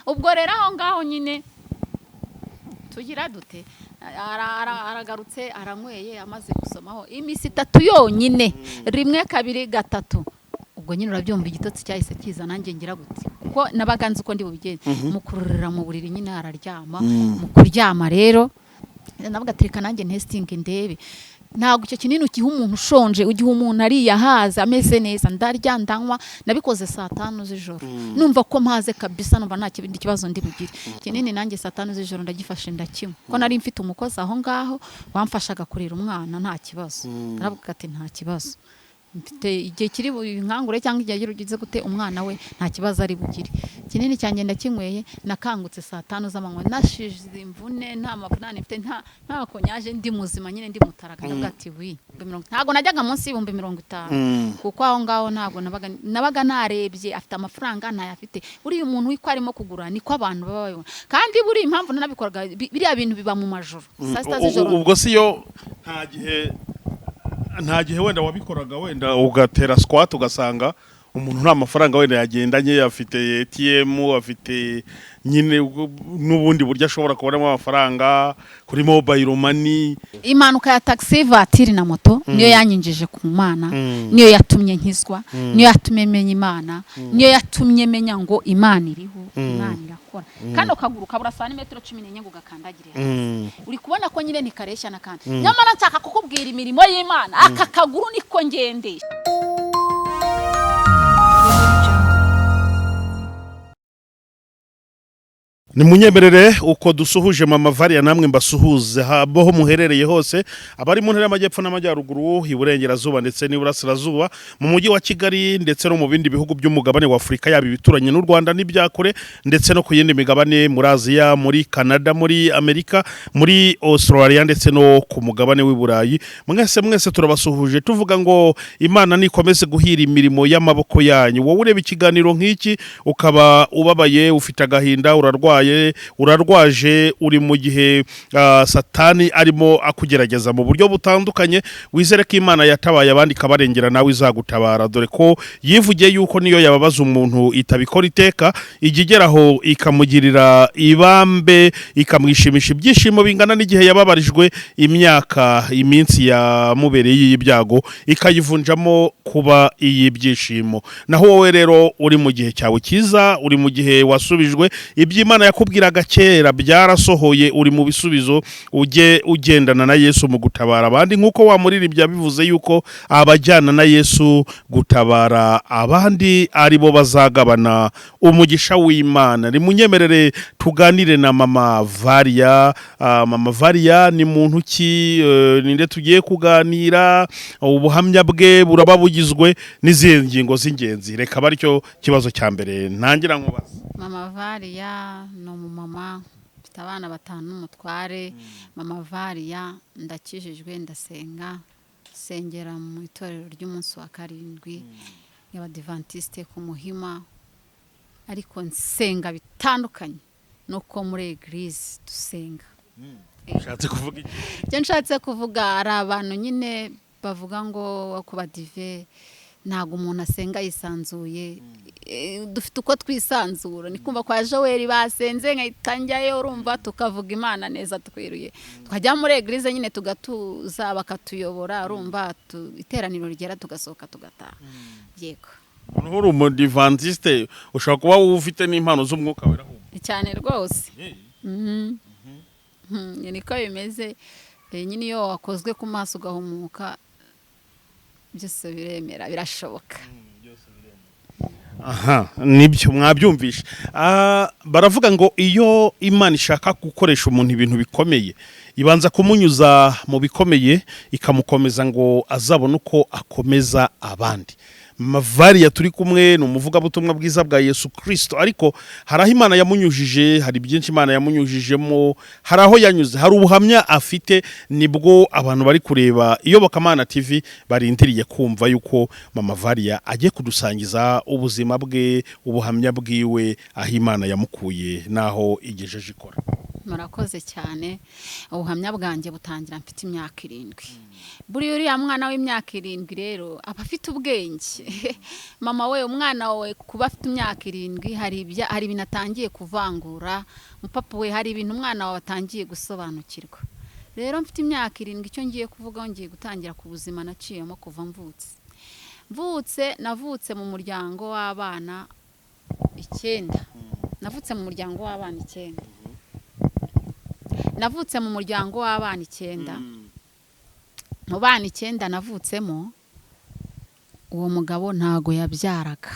ubwo rero aho ngaho nyine tugira dute aragarutse aranyweye amaze gusomaho imisi 3 yonyine rimwe kabiri gatatu ubwo nyine urabyumva igitotsi cyahise kiza nanjye ngira gute kuko nabaganze uko ndi bubigenze mukururira mu buriri nyine araryama mu kuryama rero navuga atirika nanjye testing ndebe ntago icyo kinini ukiha umuntu ushonje ugiha umuntu ari yahaza ameze neza ndarya ndanywa nabikoze 5 z'ijoro numva ko mpaze kabisa numva nta kibindi kibazo ndi bugire kinini nanjye 5 z'ijoro ndagifashe ndakimwe ko nari mfite umukozi aho ngaho wamfashaga kurira umwana nta kibazo naravuga ati nta kibazo mfite igihe kiri nkangure cyangwa igihe girugize gute umwana we nta kibazo ari bugire kinini cyanjye ndakinyweye nakangutse 5 z'amanywa nashize imvune nta mavunane mfite nta konyaje ndi muzima nyine ndi mutaraga ndavuga ati ntago najyaga munsi y'ibihumbi 50 kuko aho ngaho ntago nabaga narebye afite amafaranga ntayafite buri umuntu wiko arimo kugura niko abantu baba babibona kandi buri impamvu nanabikoraga biriya bintu biba mu majoro ubwo siyo nta gihe wenda wabikoraga wenda ugatera squat ugasanga umuntu nta mafaranga wenda yagendanye afite ATM afite nyine n'ubundi buryo ashobora kubonamo amafaranga kuri mobile money impanuka ya taxi voiture na moto niyo yanyinjije ku Mana niyo yatumye nkizwa niyo yatumye menya Imana niyo yatumye menya ngo Imana iriho Imana irakora kandi ukaguruka burasa ni metero 14 ngo gakandagire uri kubona ko nyine ntikareshya nakandi nyamara nshaka kukubwira imirimo y'Imana aka kaguru niko ngendesha ni munyemerere uko dusuhuje mama Varia namwe mbasuhuze boho muherereye hose abari mu ntara y'amajyepfo n'amajyaruguru iburengerazuba ndetse n'iburasirazuba mu mujyi wa Kigali ndetse no mu bindi bihugu by'umugabane wa Afrika yaba ibituranye n'u Rwanda n'ibyakure ndetse no ku yindi migabane muri Aziya muri Canada muri Amerika muri Australia ndetse no ku mugabane w'i Burayi mwese turabasuhuje tuvuga ngo Imana nikomeze guhira imirimo y'amaboko yanyu wowe ureba ikiganiro nk'iki ukaba ubabaye ufite agahinda urarwaje uri mu gihe satani arimo akugerageza mu buryo butandukanye wizere ko Imana yatabaye abandi kabarengera nawe izagutabara dore ko yivugiye yuko niyo yababaza umuntu itabikora iteka igigeraho ikamugirira ibambe ikamwishimisha ibyishimo bingana n'igihe yababarijwe imyaka iminsi yamubereye y'ibyago ikayivunjamo kuba iyibyishimo naho wowe rero uri mu gihe cyawe cyiza uri mu gihe wasubijwe iby'Imana yakubwiraga kera byarasohoye uri mu bisubizo ugendana na Yesu mu gutabara abandi nkuko wamuririmbya bivuze yuko abajyana na Yesu gutabara abandi aribo bazagabana umugisha w'Imana rimunyemerere tuganire na mama Varia mama Varia ni muntu ki ninde tugiye kuganira ubuhamya bwe burababugizwe n'izihe ngingo z'ingenzi reka baryo kibazo cya mbere ntangira nkubaza mama Varia no mama mfite abana 5 n'umutware mama Varia ndakijijwe ndasenga sengera mu itorero ry'umunsi wa 7 y'abadventiste ku Muhima ariko nsenga bitandukanye nuko muri eglise dusenga nshatse kuvuga ari abantu nyine bavuga ngo ku badive ntago umuntu asenga yisanzuye dufite uko twisanzura ni kumva kwa Joel basenze nkayitangiye urumva tukavuga Imana neza twiruye twajya muri eglise nyine tugatuza bakatuyobora urumva iteraniro rigera tugasohoka tugataha yego uri umudivantiste ushaka kuba ufite n'impano z'umwuka wera cyane rwose niko bimeze nyine iyo wakozwe ku maso ugahumuka byose biremera birashoboka aha nibyo mwabyumvisha baravuga ngo iyo Imana ishaka gukoresha umuntu ibintu bikomeye ibanza kumunyuza mu bikomeye ikamukomeza ngo azabone uko akomeza abandi Varia turi kumwe no muvuga butumwa bwiza bwa Yesu Kristo ariko haraho Imana yamunyujije hari byinshi Imana yamunyujijemo haraho yanyuze hari ubuhamya afite nibwo abantu bari kureba Iyobokamana TV barindiriye kumva yuko mama Varia agiye kudusangiza ubuzima bwe ubuhamya bwiwe aho Imana yamukuye naho igejeje ikora murakoze cyane. Ubuhamya bwanjye butangira mfite imyaka 7. Buri uriya mwana w'imyaka 7 rero aba afite ubwenge. Mama we, umwana wawe kuba afite imyaka 7 hari ibintu atangiye kuvangura. Papa we, hari ibintu umwana wawe atangiye gusobanukirwa. Rero mfite imyaka 7, icyo ngiye kuvuga ngiye gutangira ku buzima naciyemo kuva navutse mu muryango w'abana 9. Navutse mu muryango w'abana 9. Navutse mu muryango w'abana 9. Mu bana 9 navutsemo, uwo mugabo ntago yabyaraga.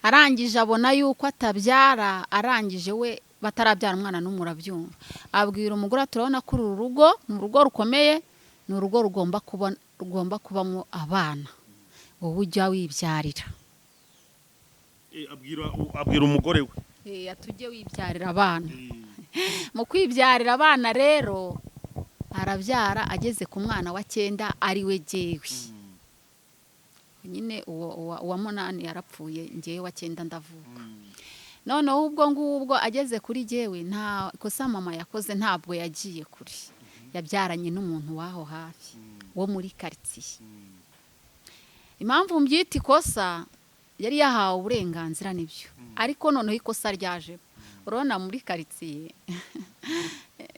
Arangije abona yuko atabyara, arangije we batarabyara umwana n'umurabyumva. Abwira umugore turabona ko uru rugo ni urugo rukomeye, ni urugo rugomba kubamo abana. Wowe ujya wibyarira. Abwira umugore we. Atujye wibyarira abana. Mu kwibyarira abana rero arabyara, ageze ku mwana wa 9 ari we jewe. Nyine uwa 8 yarapfuye, ngiye wa 9 ndavuka. Noneho ubwo ngubwo ageze kuri jewe, nta kosa mama yakoze, ntabwo yagiye kuri. Yabyaranye n'umuntu waho hafi wo muri quartier. Impamvu mbyita ikosa, yari yahawe uburenganzira nibyo, ariko noneho ikosa ryaje. Urona muri quartier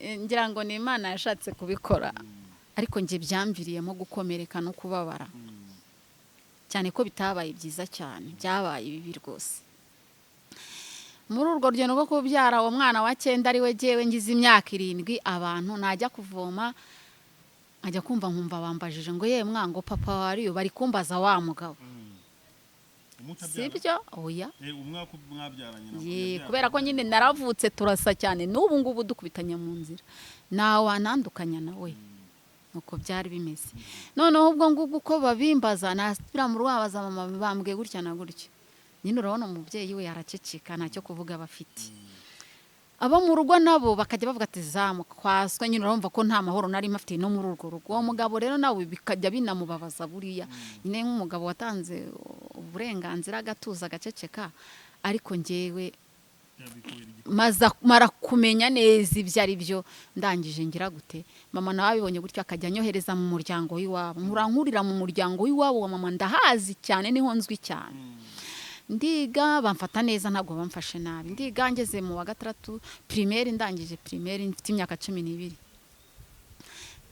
ngira ngo ni Imana yashatse kubikora, ariko nje byamviriyemo gukomereka no kubabara cyane, ko bitabaye byiza cyane, byabaye bibi rwose. Muri urwo rugendo rwo kubyara uwo mwana wa 9 ari we jewe, ngize imyaka 7, abantu najya kuvoma ajya kumva nkumva bambajije ngo ye mwango papa wariyo, bari kumbaza wa mugabo. Sibyo? Oya. Umwaka mwabyaranye. Kubera ko nyine naravutse turasa cyane, n'ubu ngubu dukubitanya mu nzira. Nawe wanandukanya nawe. Nuko byari bimeze. Noneho ubwo ngubwo uko babimbaza, nasubira mu rwabaza mama bambwiye gutya na gutya. Nyine urabona umubyeyi we yaraceceka, ntacyo kuvuga bafite. Abo mu rugo nabo bakajya bavuga ati zamukwaswe, nyine urumva ko nta mahoro nari mafite no muri urwo rugo. Uwo mugabo rero nawe bikajya binamubabaza buriya. Nyine nk'umugabo watanze uburenganzira agatuza agaceceka, ariko ngewe mara kumenya neza ibyo ari byo, ndangije ngira gute. Mama nawe abibonye gutyo akajya anyohereza mu muryango w'iwabo. Nkurankurira mu muryango w'iwabo wa mama, ndahazi cyane, niho nzwi cyane. Ndiga bamfata neza, ntabwo bamfashe nabi. Ndiga ngeze mu wa 6 primaire, ndangije primaire mfite imyaka 12.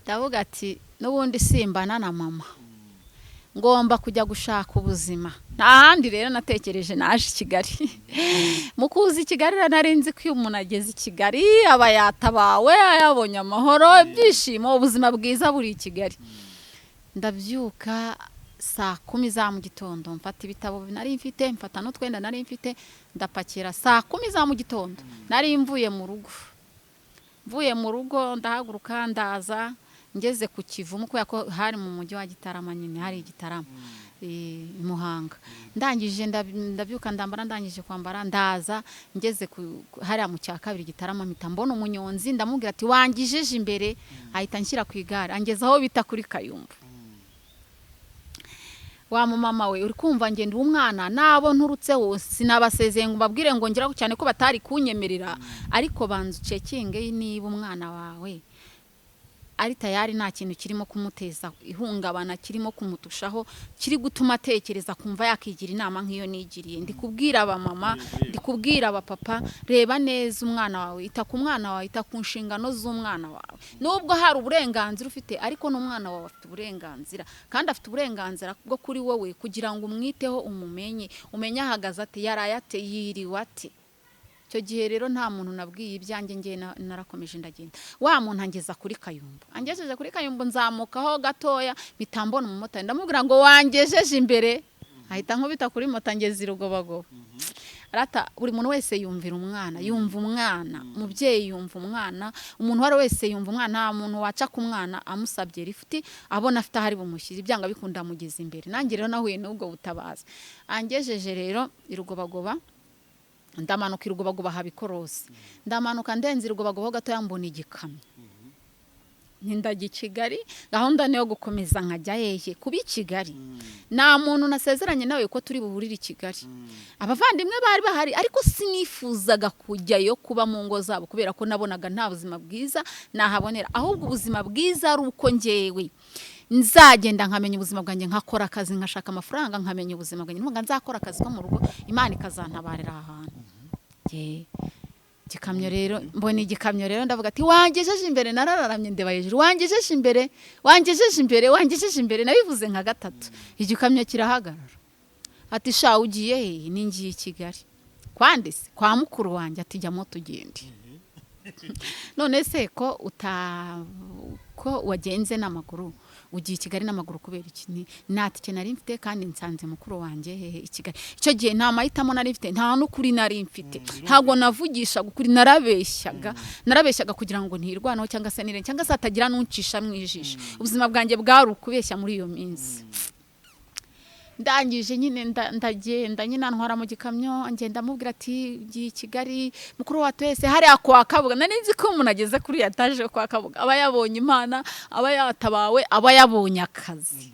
Ndavuga ati n'ubundi simbana na mama, ngomba kujya gushaka ubuzima. Nta handi rero natekereje, naje i Kigali. Mu kuza i Kigali nari nzi ko umuntu ageze i Kigali aba yatabawe, yabonye amahoro, ibyishimo, ubuzima bwiza buri i Kigali. Ndabyuka saa 10 za mu gitondo, mfata ibitabo nari mfite, mfata n'utwenda nari mfite, ndapakira. Saa 10 za mu gitondo nari mvuye mu rugo, ndahaguruka ndaza, ngeze ku Kivumu, kubera ko hari mu mujyi wa Gitarama, nyine hari Igitarama Muhanga. Ndangije ndabyuka ndambara, ndangije kwambara ndaza, ngeze hari mu cya 2 Gitarama, mpita mbona umunyonzi, ndamubwira ati wangijeje imbere, ahita nshyira ku igare angeza aho bita kuri Kayumba. Wa mama we, uri kumva ngende umwana nabo nturutse wose, sinabasezeye ngo babwire ngo ngira cyane ko batari kunyemerera, ariko banzu cekinge niba umwana wawe ari tayari nta kintu kirimo kumuteza ihungabana, kirimo kumutushaho, kiri gutuma atekereza kumva yakigira inama nk'iyo nigiriye. Ndi kubwira aba mama, ndi kubwira aba papa, reba neza umwana wawe, ita ku mwana wawe, ita ku nshingano z'umwana wawe. Nubwo hari uburenganzira ufite, ariko n'umwana wawe afite uburenganzira, kandi afite uburenganzira bwo kuri wowe kugira ngo umwiteho, umenye ahagaze ate, yaraye ate, yiriwe ate. Cyo gihe rero nta muntu nabwiye ibyanjye, ngiye narakomeje ndagenda. Wa muntu angeza kuri Kayumba, angejeje kuri Kayumba, nzamukaho gatoya, bitambona mu mota, ndamubwira ngo wangejeje imbere, ahita nkubita kuri mota, ngeze Rugobagoba. Arata buri muntu wese yumvira umwana, yumva umwana, umubyeyi yumva umwana, umuntu wari wese yumva umwana. Nta muntu waca ku mwana amusabye rifti, abona afite hari bumushyira, ibyanga bikunda mugeze imbere. Nange rero nahuye n'ubwo butabaza, angejeje rero Rugobagoba, ndamanuka Rugobagoba habikorosi, ndamanuka ndenze Rugobagoba gato, yambona igikamyo. ndajya i Kigali gahunda niyo gukomeza nkajya hehe kuba i Kigali nta muntu nasezeranye nawe ko turi buhurire i Kigali abavandimwe bari bahari ariko sinifuzaga kujyayo kuba mu ngo zabo kubera ko nabonaga nta buzima bwiza nahabonera ahubwo ubuzima bwiza ari uko njyewe nzagenda nkamenya ubuzima bwanjye nkakora akazi nkashaka amafaranga nkamenya ubuzima bwanjye nubwo nzakora akazi ko mu rugo Imana ikazantabarira ahantu igikamyo rero mbona igikamyo rero ndavuga ati wangejeje imbere narararamye ndeba hejuru wangejeje imbere nabivuze nka gatatu igikamyo kirahagarara ati sha ugiye he ningiye i Kigali kwandise kwa mukuru wanjye ati jyamo tugende none se ko wagenze n'amaguru ugiye i Kigali n'amaguru kubera iki natike nari mfite kandi nsanze mukuru wanjye hehe i Kigali icyo gihe nta mahitamo nari mfite nta n'ukuri nari mfite ntago navugisha ukuri narabeshyaga kugira ngo ntirwanaho cyangwa se nire cyangwa se hatagira n'uncisha mwijisha ubuzima bwanjye bwari ukubeshya muri iyo minsi ndangije nyine ndagenda nyine ntwara mu gikamyo ngenda mubwira ati giye i Kigali mukuru wa twese hari kwa Kabuga nari nzi ko umuntu ageze kuri yataje kwa Kabuga aba yabonye Imana aba yatabawe aba yabonye akazi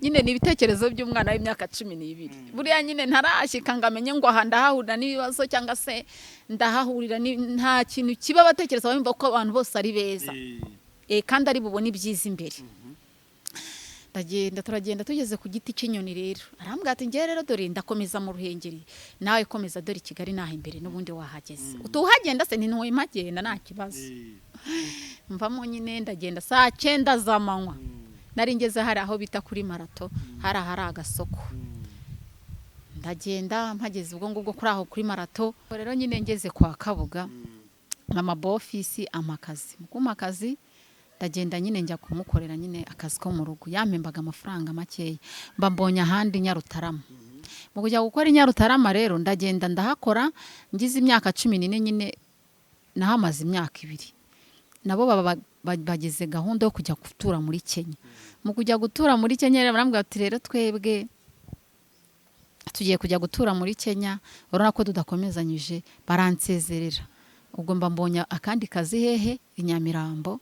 nyine ni ibitekerezo by'umwana w'imyaka 12 buriya nyine ntarashyika ngamenye ngo aha ndahahurira n'ibibazo cyangwa se ndahahurira nta kintu kiba batekereza bumva ko abantu bose ari beza kandi ari bubone ibyiza imbere turagenda tugeze ku giti cy'inyoni rero arambwira ati ngiye rero dore ndakomeza mu Ruhengeri nawe komeza dore i Kigali naho imbere n'ubundi wahageze utuhagenda se ntuwe magenda nta kibazo mvamo nyine ndagenda saa 9 z'amanywa nari ngeze hari aho bita kuri marato hari agasoko ndagenda mpageze ubwo ngubwo kuri aho kuri marato rero nyine ngeze kwa Kabuga mama bofisi amakazi makazi ndagenda nyine njya kumukorera nyine akazi ko mu rugo yampembaga amafaranga makeya mbambonye ahandi Nyarutarama mu kujya gukora Nyarutarama rero ndagenda ndahakora ngize imyaka 14 nyine nahamaze imyaka 2 nabo bageze gahunda yo kujya gutura muri Kenya mu kujya gutura muri Kenya rero barambwira ati rero twebwe tugiye kujya gutura muri Kenya urabona ko tudakomezanyije baransezerera ubwo mbambonye akandi kazi hehe i Nyamirambo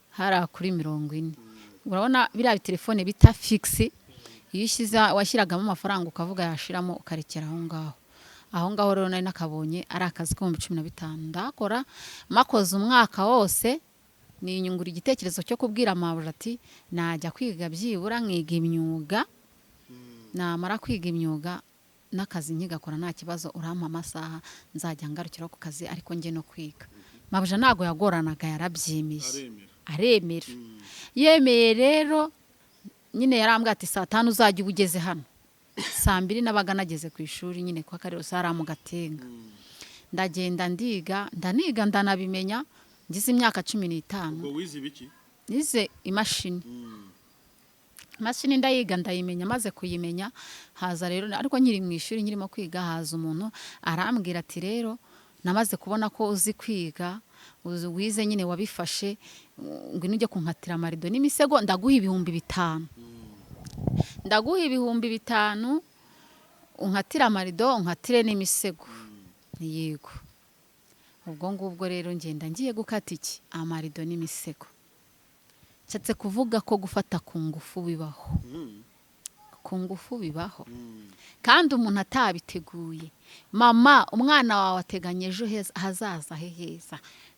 hara kuri 40 urabona biriya telefone bita fixe iyo washyiragamo amafaranga ukavuga yashiramo ukarekera aho ngaho rero nari nakabonye ari akazi ko mu 15 ndakora makoze umwaka wose ni inyungura igitekerezo cyo kubwira amabura ati najya kwiga byibura nkiga imyuga namara kwiga imyuga n'akazi nkigakora nta kibazo urampa amasaha nzajya ngarukira ku kazi ariko nge no kwiga mabuja nago yagoranaga yarabyimiye aremera yemeye rero nyine yarambwa ati saa 5 uzajya ugeze hano saa 2 nabaga nageze ku ishuri nyine kwa Karero sara mu Gatenga ndagenda ndaniga ndanabimenya ngize imyaka 15 ubwo wize biki nize imashini ndayiga ndayimenya maze kuyimenya haza rero ariko nkiri mu ishuri nkirimo kwiga haza umuntu arambwira ati rero namaze kubona ko uzi kwiga wize nyine wabifashe ngo nujye kunkatira amarido n'imisego ndaguha 5,000 unkatira amarido unkatire n'imisego yego ubwo ngubwo rero ngenda ngiye gukata iki amarido n'imisego nshatse kuvuga ko gufata ku ngufu bibaho kandi umuntu atabiteguye mama umwana wawe ateganya ejo hazaza heza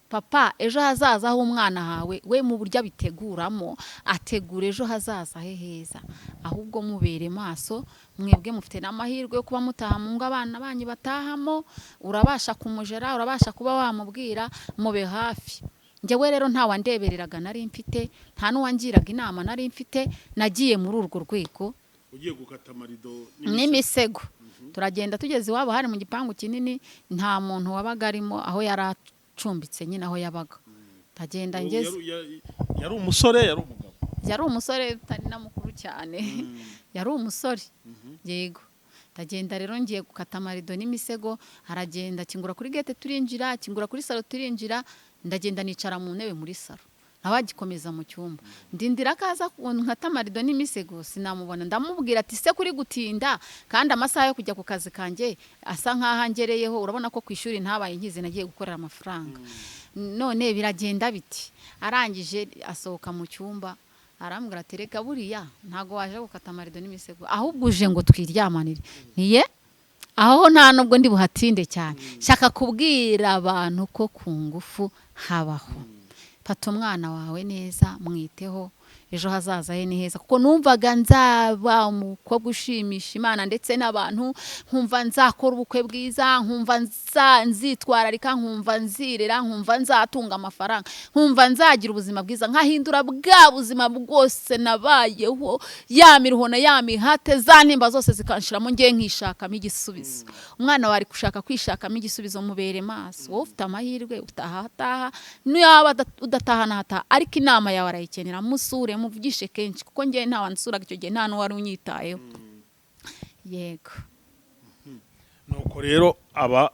papa ejo hazaza aho umwana hawe we mu buryo abiteguramo ategura ejo hazaza heza ahubwo mubere maso mwebwe mufite n'amahirwe yo kuba mutaha mu ngo abana banyu batahamo urabasha kumujera urabasha kuba wamubwira mube hafi njyewe rero nta wandebereraga nari mfite nta n'uwangiraga inama nari mfite nagiye muri urwo rwego ugiye gukata amarido n'imisego turagenda tugeze iwabo hari mu gipangu kinini nta muntu wabaga arimo aho yaracumbitse nyine aho yabaga tagenda ngeze yari umusore yari umugabo yari umusore utari na mukuru cyane yari umusore yego tagenda rero ngiye gukata amarido n'imisego haragenda kingura kuri gate turinjira kingura kuri salo turinjira ndagenda nicara mu ntebe muri salo abagikomeza mu cyumba ndindira kaza nkata amarido n'imisego sinamubona ndamubwira ati se kuri gutinda kandi amasaha yo kujya ku kazi kanjye asa nkaho angereyeho urabona ko ku ishuri ntabaye ngize nagiye gukorera amafaranga none biragenda biti arangije asohoka mu cyumba arambwira ati reka buriya ntago waje gukata amarido n'imisego ahubwo uje ngo twiryamanire niye aho nta nubwo ndi buhatinde cyane shaka kubwira abantu ko ku ngufu habaho fata umwana wawe neza mwiteho ejo hazaza he ni heza kuko numvaga nzaba umukobwa ushimisha Imana ndetse n'abantu nkumva nzakora ubukwe bwiza nkumva nzitwararika nkumva nzirera nkumva nzatunga amafaranga nkumva nzagira ubuzima bwiza nkahindura bwa buzima bwose nabayeho yamirhona yamihate zantimba zose zikanshiramo ngiye nkishakamo igisubizo umwana wari gushaka kwishakamo igisubizo mubere maso wowe ufite amahirwe utahataha niba udatahana hata ariko inama yawe arayikenera musure muvugishe kenshi kuko ngiye nta wansuraga icyo gihe nta n'uwari unyitayeho yego nuko rero aba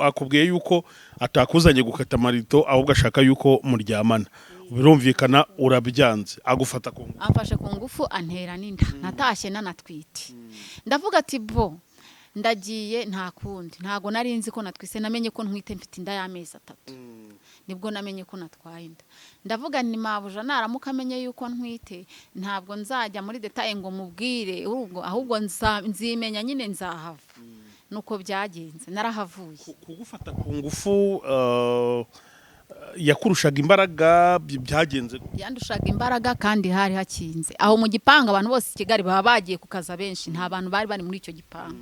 akubwiye yuko atakuzanye gukata amarido ahubwo ashaka yuko muryamana birumvikana urabyanze agufata ku ngufu amfashe ku ngufu antera n'inda natashye nanatwite ndavuga ati bo ndagiye nta kundi ntago nari nzi ko natwise namenye ko ntwite mfite inda y'amezi 3 nibwo namenye ko natwaye inda ndavuga ni mabuja naramuka amenye yuko ntwite ntabwo nzajya muri detail ngo mubwire ahubwo nzimenya nyine nzahava nuko byagenze narahavuye kugufata ku ngufu yakurushaga imbaraga byagenze yandushaga imbaraga kandi hari hakinze aho mu gipanga abantu bose Kigali baba bagiye kukaza benshi nta bantu bari muri icyo gipanga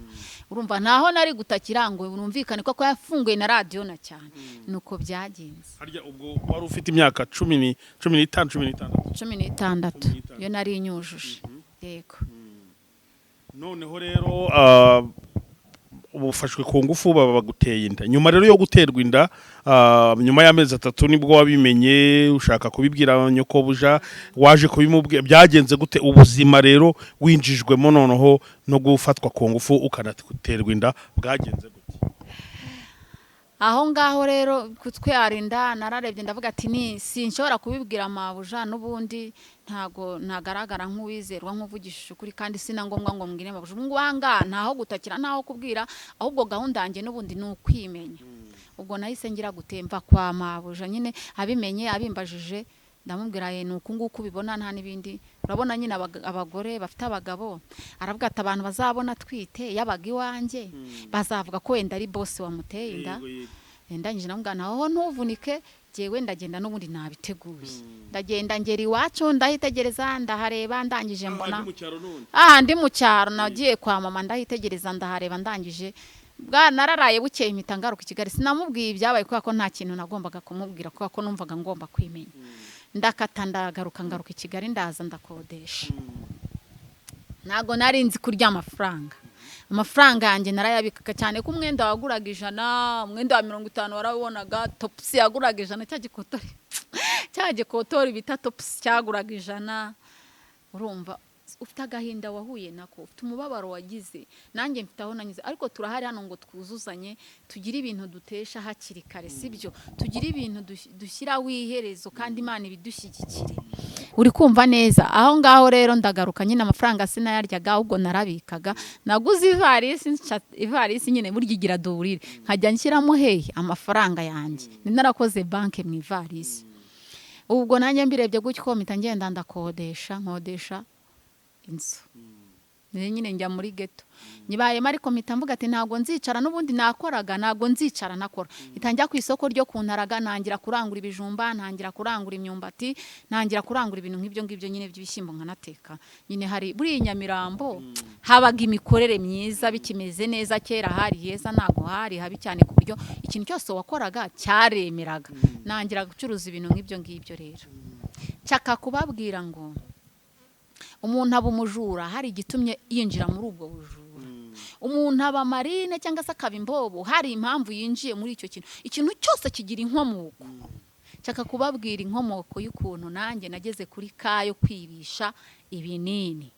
urumva naho nari gutakira ngo numvikane ko yafunguye na radio na cyane nuko byagenze harya ubwo wari ufite imyaka 16 yo nari inyujuje yego noneho rero ubufashwe ku ngufu baba baguteye inda nyuma rero yo guterwa inda nyuma y'amezi 3 nibwo wabimenye ushaka kubibwira nyoko buja waje kubimubwira byagenze gute ubuzima rero winjijwemo noneho no gufatwa ku ngufu ukanaterwa inda bwagenze gute aho ngaho rero kutwarinda nararebye ndavuga ati ni sinshobora kubibwira mabuja n'ubundi ntago nagaragara nk'uwizerwa nk'uvugishije ukuri kandi sina ngombwa ngo mbwire mabuja ngwanga ntaho gutakira ntaho kubwira ahubwo gahunda yanjye n'ubundi ni ukwimenya ubwo nahise ngira gutemba kwa mabuja nyine abimenye abimbajije ndamubwira ye nuko nguko ubibona nta nibindi urabona nyine abagore bafite abagabo aravuga ati abantu bazabona twite yabaga iwanjye bazavuga ko wenda ari boss wamuteye inda ndangije namugana aho ntuvunike jewe ndagenda n'ubundi nabiteguye ndagenda ngera iwacu ndahitegereza ndahareba ndangije mbona ndi mu cyaro nagiye kwa mama ndahitegereza ndahareba ndangije nararaye bukeye impita ngaruka i Kigali sinamubwiye ibyabaye kuko nta kintu nagombaga kumubwira kuko numvaga ngomba kwimenya ndakata ndagaruka i Kigali ndaza ndakodesha ntago nari nzi kurya amafaranga yanjye narayabikaga cyane ko umwenda waguraga 100 umwenda wa 50 warabonaga topsi yaguraga 100 cya gikotori bita topsi cyaguraga 100 urumva ufite agahinda wahuye nako ufite umubabaro wagize nanjye mfite aho nanyuze ariko turahari hano ngo twuzuzanye tugira ibintu dutesha hakiri kare sibyo tugira ibintu dushyira wiherezo kandi Imana ibidushyigikire uri kumva neza aho ngaho rero ndagaruka nyine amafaranga sinayaryaga ahubwo narabikaga naguze ivarisi nyine burya igira duburire nkajya nshyiramo hehe amafaranga yanjye ni narakoze banke mu ivarisi ubwo nanjye mbirebye gutyo mpita ngenda nkodesha inzu nyine njya muri ghetto nyibayemo ariko mpita mvuga ati ntago nzicara n'ubundi nakoraga ntago nzicara nakora itangira ku isoko ryo kuntaraga ntangira kurangura ibijumba ntangira kurangura imyumbati ntangira kurangura ibintu nk'ibyo nyine by'ibishyimbo nkanateka nyine hari buri Nyamirambo habaga imikorere myiza bikimeze neza kera hari heza ntago hari habi cyane ku buryo ikintu cyose wakoraga cyaremeraga ntangira gucuruza ibintu nk'ibyo rero cyaka kubabwira ngo umuntu aba umujura hari igitumye yinjira muri ubwo bujura umuntu aba marine cyangwa se akaba imbobo hari impamvu yinjiye muri icyo ikintu cyose kigira inkomoko cyaka kubabwira inkomoko y'ukuntu nanjye nageze kuri kayo kwibisha ibinini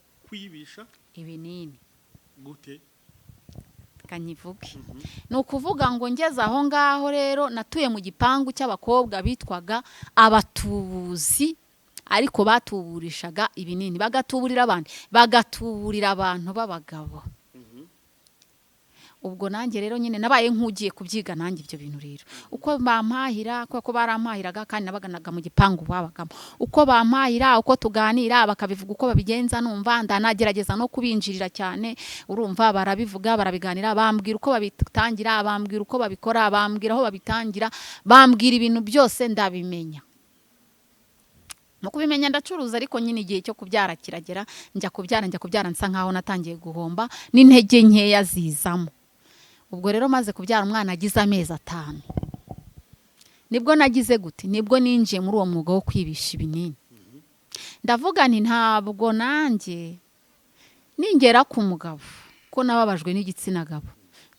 gute kanyivuge ni ukuvuga ngo ngeze aho ngaho rero natuye mu gipangu cy'abakobwa bitwaga abatubuzi ariko batuburishaga ibinini bagatuburira abandi bagatuburira abantu b'abagabo ubwo nanjye rero nyine nabaye nk'ugiye kubyiga nanjye ibyo bintu rero uko bampahira ko barampahiraga kandi nabaganaga mu gipangu babagamo uko bampahira uko tuganira bakabivuga uko babigenza numva ndanagerageza no kubinjirira cyane urumva barabivuga barabiganira bambwira uko babitangira bambwira uko babikora bambwira aho babitangira bambwira ibintu byose ndabimenya no kubimenya ndacuruza ariko nyine igihe cyo kubyara kiragera njya kubyara nsa nkaho natangiye guhomba n'intege nkeya zizamo ubwo rero maze kubyara umwana agize amezi 5 nibwo nagize gute nibwo ninjiye muri uwo mwuga wo kwibisha ibinini ndavuga nti ntabwo nanjye ningera ku mugabo ko nababajwe n'igitsina gabo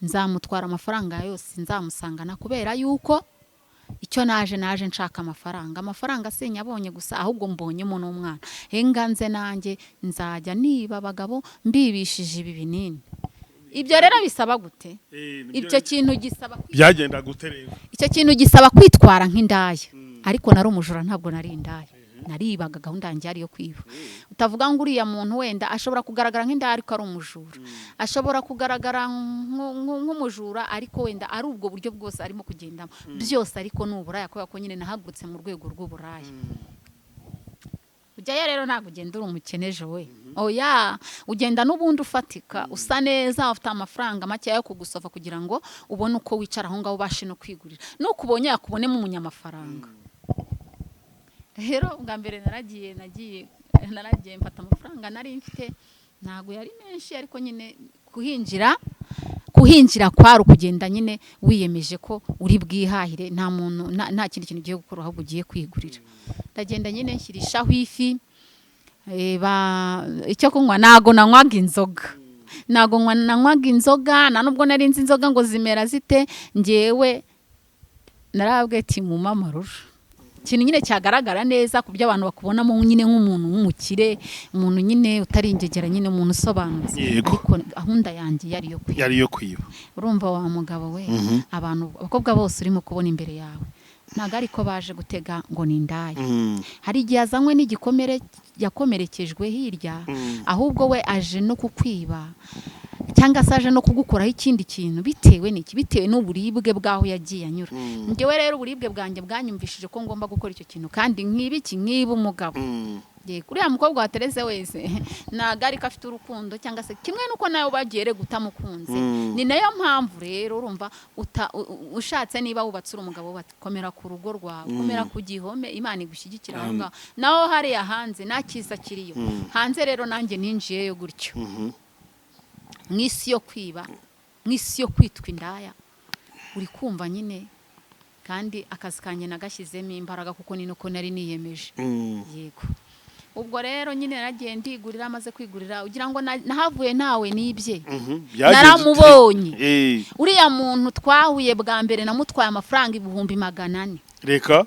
nzamutwara amafaranga yose nzamusangana kubera yuko icyo naje nshaka amafaranga sinyabonye gusa ahubwo mbonyemo n'umwana henganze nanjye nzajya niba abagabo mbibishije ibi binini ibyo rero bisaba gute ibyo kintu gisaba byagenda gute rero icyo kintu gisaba kwitwara nk'indaya ariko nari umujura ntabwo nari indaya naribaga gahunda yanjye ari yo kwiba utavuga ngo uriya muntu wenda ashobora kugaragara nk'indaya ariko ari umujura ashobora kugaragara nk'umujura ariko wenda ari ubwo buryo bwose arimo kugendamo byose ariko n'uburaya kubera ko nyine nahagurutse mu rwego rw'uburaya ujyayo rero ntabwo ugenda uri umukeneje we oya ugenda n'ubundi ufatika usa neza ufite amafaranga make yo kugusova kugira ngo ubone uko wicara aho ngaho ubashe no kwigurira nuko ubonye yakubonemo umunyamafaranga rero bwa mbere naragiye mfata amafaranga nari mfite ntago yari menshi ariko nyine kuhinjira kwari ukugenda nyine wiyemeje ko uri bwihahire nta kindi kintu ugiye gukora ahubwo ugiye kwigurira ndagenda nyine nshyirishaho ifi icyo kunywa ntago nanywaga inzoga nta nubwo nari nzi inzoga ngo zimera zite ngewe narabwe ati mu mamarusha ikintu nyine cyagaragara neza ku byo abantu bakubonamo nyine nk'umuntu w'umukire umuntu nyine utaringegera nyine umuntu usobanutse ariko gahunda yanjye yari yo kwiba urumva wa mugabo we abakobwa bose urimo kubona imbere yawe ntago ariko baje gutega ngo ni indaya hari igihe azanywe n'igikomere yakomerekejwe hirya ahubwo we aje no kukwiba cyangwa se aje no kugukoraho ikindi kintu bitewe n'uburibwe bwaho yagiye anyura njyewe rero uburibwe bwanjye bwanyumvishije ko ngomba gukora icyo kintu kandi nkiba umugabo uriya mukobwa watereze wese ntago ariko afite urukundo cyangwa se kimwe nuko nawe bagiye gutamukunze ni nayo mpamvu rero urumva ushatse niba wubatse umugabo bakomera ku rugo rwawe komera ku gihome Imana igushyigikira aho ngaho naho hariya hanze nakiza kiriyo hanze rero nanjye ninjiyeyo gutyo mw'isi yo kwiba mw'isi yo kwitwa indaya uri kumva nyine kandi akazi kanjye nagashyizemo imbaraga kuko ni nuko nari niyemeje yego ubwo rero nyine naragiye ndigurira amaze kwigurira ugira ngo nahavuye nawe nibye naramubonye uriya muntu twahuye bwa mbere namutwaye amafaranga 400 reka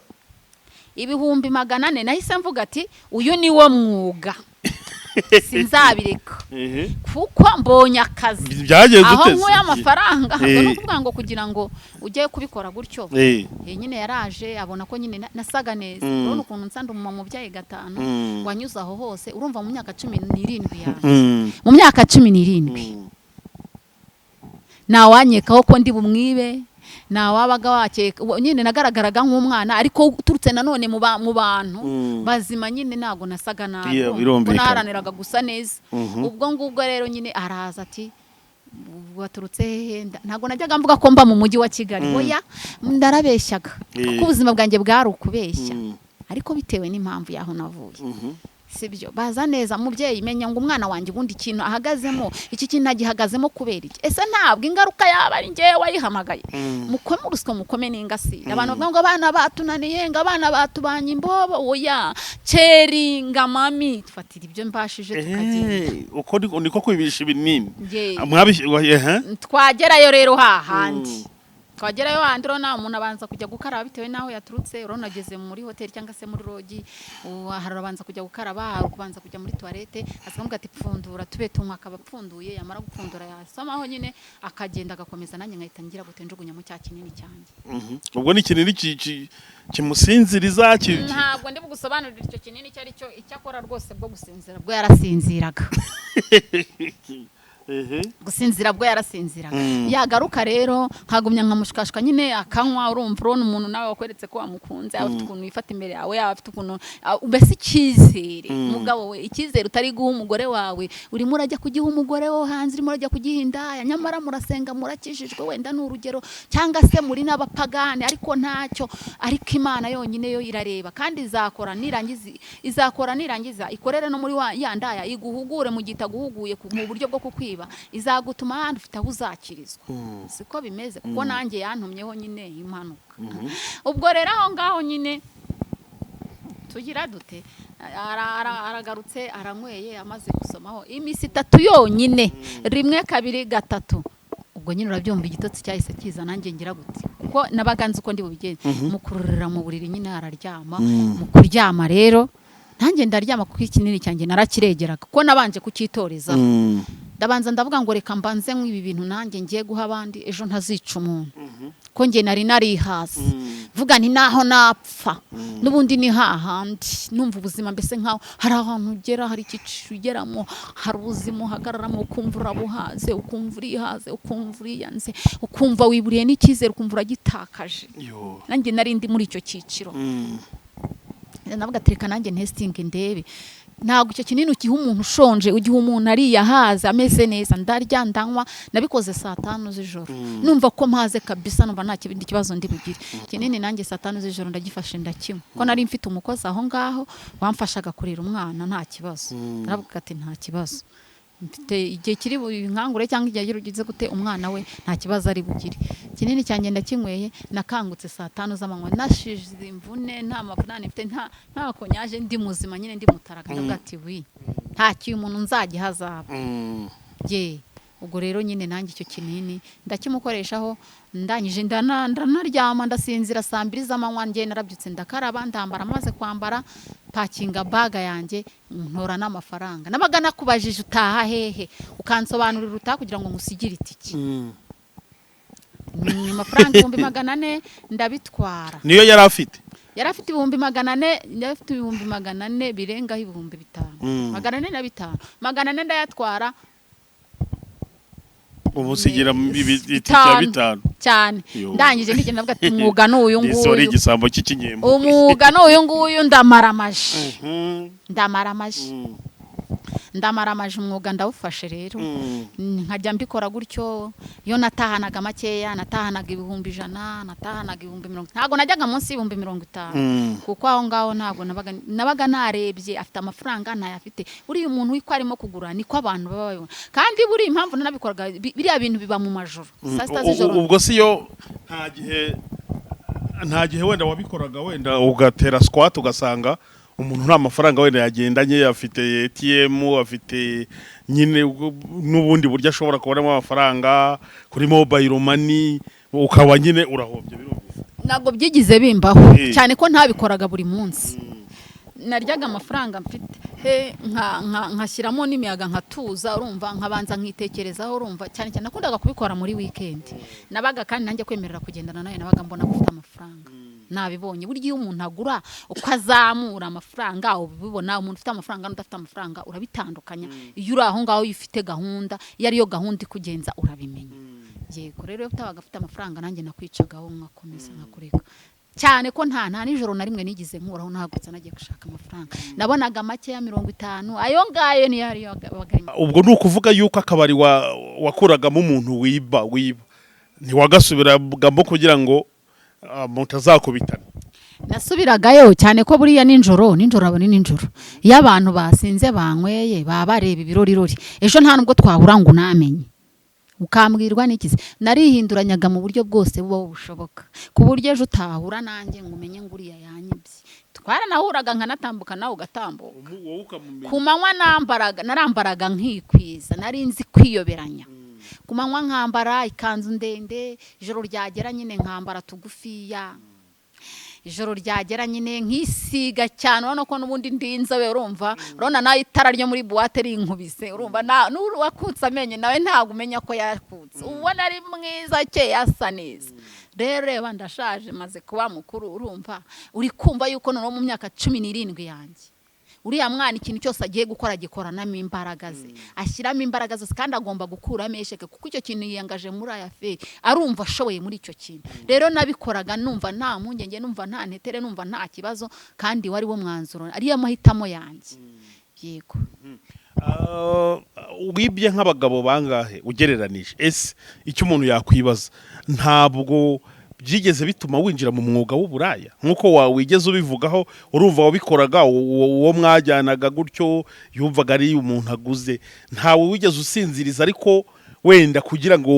400 nahise mvuga ati uyu ni wo mwuga sinzabireka kuko mbonye akazi aho nkuye amafaranga no kuvuga ngo kugira ngo ujye kubikora gutyo nyine yaraje abona ko nyine nasaga neza urabona ukuntu nsanda umumama mubyaye 5 wanyuze aho hose urumva mu myaka 17 yanjye mu myaka 17 nawanyekaho ko ndi bumwibe nawabaga wakeka nyine nagaragaraga nk'umwana ariko uturutse nanone mu bantu bazima nyine nago nasaga nabi naharaniraga gusa neza ubwo ngubwo rero nyine araza ati waturutse ntago najyaga mvuga ko mba mu mujyi wa Kigali oya ndarabeshyaga kuko ubuzima bwanjye bwari ukubeshya ariko bitewe n'impamvu yaho navuye sibyo baza neza mubyeyi menya ngo umwana wanjye ubundi kintu ahagazemo iki kintu agihagazemo kubera iki ese ntabwo ingaruka yaba ari ngewe wayihamagaye mukome uruswa mukome n'ingasi abantu bavuga ngo abana batunaniye ngo abana batubanye imbobo oya ceringa mami tfatira ibyo mbashije tukagenda uko niko kwibisha ibinini twagerayo rero hahandi twagerayo handi rona umuntu abanza kujya gukaraba bitewe naho yaturutse urona ageze muri hoteli cyangwa se muri rogi harabanza kujya gukaraba kubanza kujya muri toilette azamuga ati pfundura tube tunywa akabapfunduye yamara gupfundura yasomaho nyine akagenda agakomeza nanjye nkahita ngira gutenjugunya mu cya kinini cyanjye ubwo ni kinini kimusinziriza ntabwo ndi bugusobanurira icyo kinini cyari cyo icyakora rwose bwo gusinzira bwo yarasinziraga gusinzira bwo yarasinziraga yagaruka rero nkagumya nkamushikashwa nyine akanywa urumva urona umuntu nawe wakweretse ko wamukunze afite ukuntu yifata imbere yawe afite ukuntu mbese icyizere mugabo we icyizere utari guha umugore wawe urimo urajya kugiha umugore wo hanze urimo urajya kugihinda nyamara murasenga murakijijwe wenda n'urugero cyangwa se muri n'abapagani ariko ntacyo ariko Imana yonyine yo irareba kandi izakora nirangiza ikorere no muri yandaya iguhugure mu gita guhuguye mu buryo bwo kukwiba izagutuma handi ufite aho uzakirizwa siko bimeze kuko nanjye yantumyeho nyine impanuka ubwo rero aho ngaho nyine tugira dute aragarutse aranyweye amaze gusomaho iminsi 3 yonyine 1 2 3 ubwo nyine urabyumva igitotsi cyahise kiza nanjye ngira gute kuko nabaganze uko ndi bubigenze mukururira mu buriri nyine araryama mu kuryama rero nanjye ndaryama kuko ikinini cyanjye narakiregeraga kuko nabanje kukitoreza ndabanza ndavuga ngo reka mbanze nk'ibi bintu nanjye ngiye guha abandi ejo ntazica umuntu ko nge nari hasi vuga nti naho napfa nubundi ni hahandi numva ubuzima mbese nkaho hari ahantu ugera hari ikiciro ugeramo hari ubuzima uhagararamo ukumva urabuhaze ukumva urihaze ukumva uriyanze ukumva wiburiye n'icyizere ukumva uragitakaje nanjye nari ndi muri icyo cyiciro navuga tereka nanjye testing ndebe ntabwo icyo kinini ugiha umuntu ushonje ugiha umuntu ari yahaza ameze neza ndarya ndanywa nabikoze 5 z'ijoro numva ko mpaze kabisa numva nta kibindi kibazo ndi bugire kinini nanjye 5 z'ijoro ndagifashe ndakimwe ko nari mfite umukozi aho ngaho wamfashaga kurira umwana nta kibazo naravuga ati nta kibazo mfite igihe kiri bunkangure cyangwa igihe girugize gute umwana we nta kibazo ari bugire kinini cyane ndakinyweye nakangutse 5 z'amanywa nashize imvune nta mavunane mfite nta konyaje ndi muzima nyine ndi mutaraga ndavuga ati wi nta kiyo umuntu nzagihazaba je ubwo rero nyine nanjye icyo kinini ndakimukoreshaho ndanyije ndanaryama ndasinzira 2 z'amanywa ngiye narabyutse ndakaraba ndambara maze kwambara pakinga baga yanjye ntora n'amafaranga nabaga nakubajije utaha hehe ukansobanurira utaha kugira ngo ngusigire itiki amafaranga 400 ndabitwara niyo yari afite 400 birengaho 5,000 400 ndayatwara umusigira bitanu cyane ndangije ndigenda navuga ati umwuga n'uyu nguyu isori igisambo cy'ikinyembo umwuga n'uyu nguyu ndamaramaje umwuga ndawufashe rero nkajya mbikora gutyo iyo natahanaga makeya natahanaga 1,100 natahanaga 50 ntago najyaga munsi 50 kuko aho ngaho ntago nabaga narebye afite amafaranga ntayafite buri umuntu wiko arimo kugura niko abantu baba babibona kandi buri impamvu nanabikoraga biriya bintu biba mu majoro ubwo siyo nta gihe wenda wabikoraga wenda ugatera squat ugasanga umuntu nta mafaranga wenda yagendanye afite ATM afite nyine n'ubundi buryo ashobora kubonamo amafaranga kuri mobile money ukaba nyine urahombye birumvise ntabwo byigize bimbaho cyane ko ntabikoraga buri munsi naryaga amafaranga mfite nkashyiramo n'imiyaga nkatuza urumva nkabanza nkitekerezaho urumva cyane cyane nakundaga kubikora muri weekend nabaga kandi nanjye kwemerera kugendana nawe nabaga mbona gufite amafaranga nabibonye buryo umuntu agura ukazamura amafaranga ubibona umuntu ufite amafaranga n'udafite amafaranga urabitandukanya iyo uri aho ngaho yifite gahunda iyo ariyo gahunda ikugenza urabimenya yego rero iyo utabaga afite amafaranga nanjye nakwicagaho nkakomeza nkakureka cyane ko nta nijoro na rimwe nigize nkuraho nahagutse nagiye gushaka amafaranga nabonaga make ya 50 ayo ngayo ni yari baganye ubwo nukuvuga yuko akabari wakuragamo umuntu wiba ntiwagasubiragamo kugira ngo mutazakubitana nasubiragayo cyane ko buriya ninjoro abone ninjoro iyo abantu basinze banyweye baba bareba ibirori ejo nta nubwo twahura ngo namenye ukambwirwa n'ikizi narihinduranyaga mu buryo bwose buba bushoboka ku buryo ejo utahura nanjye ngo umenye ngo uriya yanyibye twaranahuraga nkanatambuka nawe ugatambuka ku manywa narambaraga nkikwiza nari nzi kwiyoberanya ku manywa nkambara ikanzu ndende ijoro ryagera nyine nkambara tugufiya ijoro ryagera nyine nkisiga cyane urabona ko n'ubundi ndinzobe urumva urabona nayo itara ryo muri buwate rinkubise urumva wakutse amenyo nawe ntabwo umenya ko yakutse ubona ari mwiza cye yasa neza rero reba ndashaje maze kuba mukuru urumva uri kumva yuko noneho mu myaka 17 yanjye uriya mwana ikintu cyose agiye gukora agikoranamo imbaraga ze ashyiramo imbaraga zose kandi agomba gukuramo esheke kuko icyo kintu yiyangaje muri aya feri arumva ashoboye muri icyo kintu rero nabikoraga numva nta mpungenge numva nta ntetere numva nta kibazo kandi wari wo mwanzuro ariyo mahitamo yanjye yego wibye nk'abagabo bangahe ugereranije ese icyo umuntu yakwibaza ntabwo byigeze bituma winjira mu mwuga w'uburaya nk'uko wigeze ubivugaho urumva wabikoraga uwo mwajyanaga gutyo yumvaga ari umuntu aguze ntawe wigeze usinziriza ariko wenda kugira ngo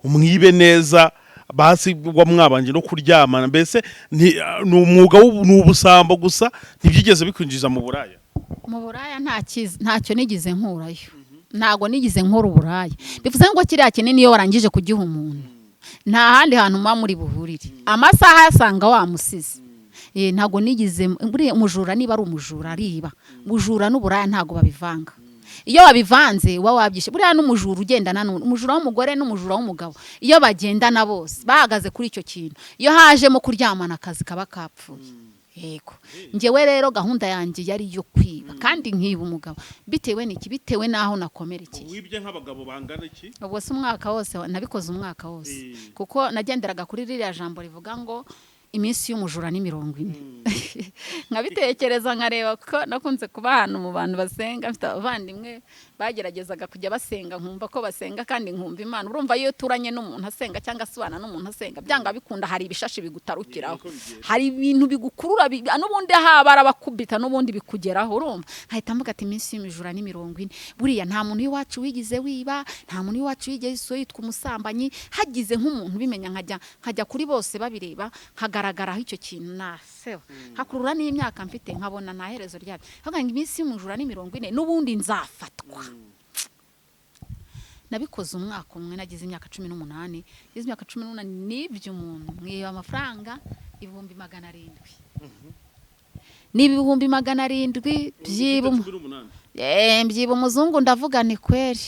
umwibe neza basi mwabanje no kuryamana mbese ni umwuga ni ubusambo gusa ntibyigeze bikwinjiza mu buraya mu buraya ntacyo nigize nkurayo ntago nigize nkora uburaya bivuze ngo kiriya kinini iyo warangije kugiha umuntu nta handi hantu muba muri buhurire amasaha yasanga wamusize ntago nigize umujura niba ari umujura ariba mujura n'uburaya ntago babivanga iyo babivanze uba wabyishe buriya n'umujura ugendana umujura w'umugore n'umujura w'umugabo iyo bagendana bose bahagaze kuri icyo kintu iyo hajemo kuryamana akazi kaba kapfuye yego njyewe rero gahunda yanjye yari yo kwiba kandi nkiba umugabo bitewe n'iki bitewe n'aho nakomerekeye wibye nk'abagabo bangana iki ubwo se umwaka wose nabikoze umwaka wose kuko nagenderaga kuri ririya jambo rivuga ngo iminsi y'umujura ni 40 nkabitekereza nkareba ko nakunze kuba ahantu mu bantu basenga mfite abavandimwe bageragezaga kujya basenga nkumva ko basenga kandi nkumva Imana urumva iyo turanye n'umuntu asenga cyangwa asubana n'umuntu asenga byanga bikunda hari ibishashi bigutarukiraho hari ibintu bigukurura n'ubundi haba arabakubita n'ubundi bikugeraho urumva nkahita mvuga ati iminsi y'umujura ni 40 buriya nta muntu w'iwacu wigize wiba nta muntu w'iwacu yigeze yitwa umusambanyi hagize nk'umuntu bimenya nkajya kuri bose babireba hagaragaraho icyo kintu naseho hakurura n'imyaka mfite nkabona nta herezo ryabyo havuga ngo iminsi y'umujura ni 40 n'ubundi nzafatwa nabikoze umwaka umwe nagize imyaka 18 yize imyaka 18 nibyo umuntu mwiba amafaranga 700 n'ibihumbi 700 byiba umuzungu ndavuga ni kweri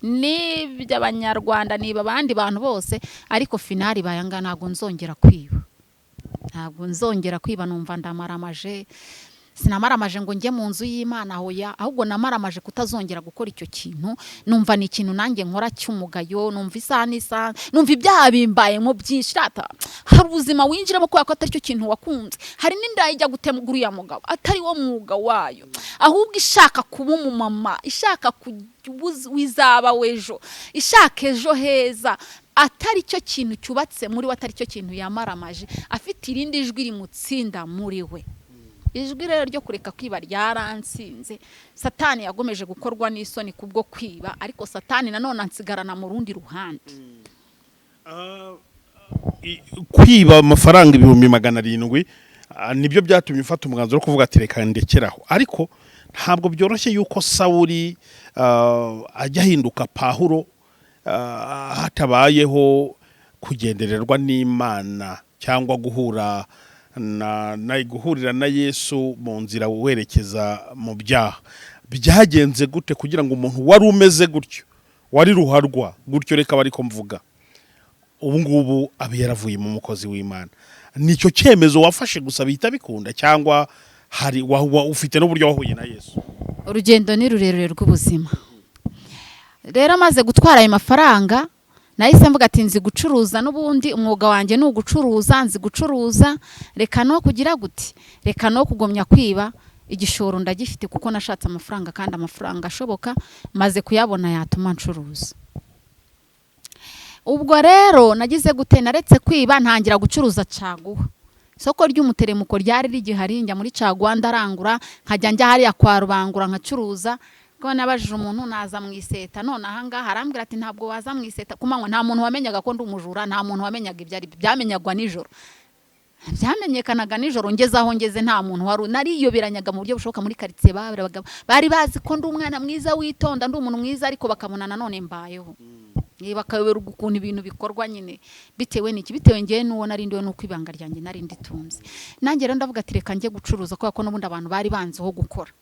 nibyo abanyarwanda niba abandi bantu bose ariko finali bayanga ntago nzongera kwiba numva ndamaramaje sinamaramaje ngo njye mu nzu y'Imana hoya ahubwo namaramaje kutazongera gukora icyo kintu numva ni ikintu nanjye nkora cy'umugayo numva isa numva ibyaha bimbaye mu byinshi rata hari ubuzima winjiramo ko atari cyo kintu wakunze hari n'indayi ijya gutemugura ya mugabo atari wo mwuga wayo ahubwo ishaka kuba umumama ishaka wizaba wejo ishaka ejo heza atari cyo kintu cyubatse muri we atari cyo kintu yamaramaje afite irindi jwi rimutsinda muri we ijwi rero ryo kureka kwiba ryaransinze satani yagomeje gukorwa n'isoni kubwo kwiba ariko satani nanone ansigarana mu rundi ruhande kwiba amafaranga 700 nibyo byatumye ufata umwanzuro wo kuvuga ati reka ndekeraho ariko ntabwo byoroshye yuko Sawuli ajya ahinduka Pawulo hatabayeho kugendererwa n'Imana cyangwa guhurira na Yesu mu nzira werekeza mu byaha byagenze gute kugira ngo umuntu wari umeze gutyo wari ruharwa gutyo reka bari ko mvuga ubu ngubu abe yaravuye mu mukozi w'Imana nicyo cyemezo wafashe gusa bihita bikunda cyangwa hari ufite n'uburyo wahuye na Yesu urugendo ni rurerure rw'ubuzima rero amaze gutwara ayo mafaranga nahise mvuga ati nzi gucuruza n'ubundi umwuga wanjye ni ugucuruza nzi gucuruza reka no kugira gute reka no kugomya kwiba igishoro ndagifite kuko nashatse amafaranga kandi amafaranga ashoboka maze kuyabona yatuma ncuruza ubwo rero nagize gute naretse kwiba ntangira gucuruza caguwa isoko ry'umuteremuko ryari rigihari njya muri caguwa ndarangura nkajya njya hariya kwa Rubangura nkacuruza ko nabajije umuntu naza mu iseta none ahangaha arambwira ati ntabwo waza mu iseta kumanywa nta muntu wamenyaga ko ndi umujura nta muntu wamenyaga ibyari byamenyagwa nijoro byamenyekanaga nijoro ngeze aho ngeze nta muntu wari nariyoberanyaga mu buryo bushoboka muri quartier bari bazi ko ndi umwana mwiza witonda ndi umuntu mwiza ariko bakabona nanone mbayeho bakabera ukuntu ibintu bikorwa nyine bitewe n'iki bitewe ngiye nuwo nari ndiwe nuko ibanga ryanjye nari nditunze nanjye rero ndavuga ati reka njye gucuruza ko n'ubundi abantu bari banziho gukora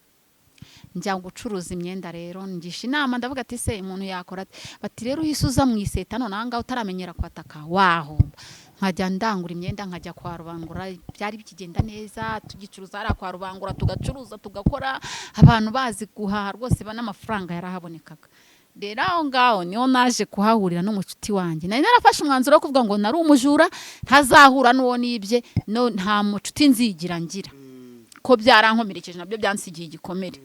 njya gucuruza imyenda rero ngisha inama ndavuga ati se umuntu yakora bati rero uhisuza mu iseta none ahangaho utaramenyera kwataka wahomba nkajya ndangura imyenda nkajya kwa Rubangura, byari bikigenda neza, tugicuruza ari kwa Rubangura, tugacuruza tugakora, abantu bazi guhaha rwose n'amafaranga yarahabonekaga. Rero aho ngaho niho naje kuhahurira n'umucuti wanjye. Nari narafashe umwanzuro wo kuvuga ngo nari umujura, ntazahura n'uwo nibye, no nta mucuti nzigira ngira. Ko byarankomerekeje nabyo byansigiye igikomere.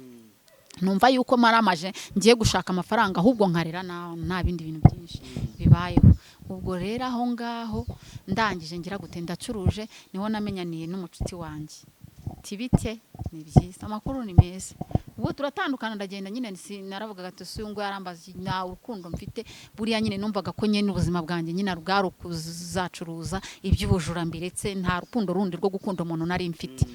Numva yuko maramaje ngiye gushaka amafaranga ahubwo nkarera nta bindi bintu byinshi bibayeho. Ubwo rero aho ngaho ndangije ngira gute ndacuruje, niho namenyaniye n'umucuti wanjye. Tibite ni byiza, amakuru ni meza. Ubu turatandukana, ndagenda nyine naravuga ati suyungu yarambaza na urukundo mfite, buriya nyine numvaga ko nyine ubuzima bwanjye nyine rugaro kuzacuruza iby'ubujura mbiretse, nta rukundo rundi rwo gukunda umuntu nari mfite.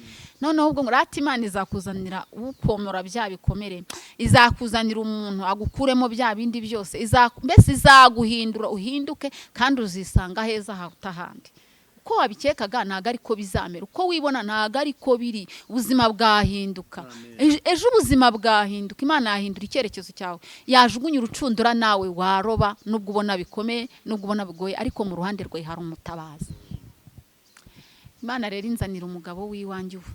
Noneho ubwo ngo rati Imana izakuzanira ukomora bya bikomere, izakuzanira umuntu agukuremo bya bindi byose, mbese izaguhindura uhinduke kandi uzisanga heza hatahandi. Uko wabikekaga ntago ariko bizamera, uko wibona ntago ariko biri, ubuzima bwahinduka. Ejo ubuzima bwahinduka, Imana yahindura icyerekezo cyawe, yajugunya urucundura nawe waroba, nubwo ubona bikomeye, nubwo ubona bigoye, ariko mu ruhande rwe hari umutabazi. Imana rero inzanira umugabo w'iwanjye ubu,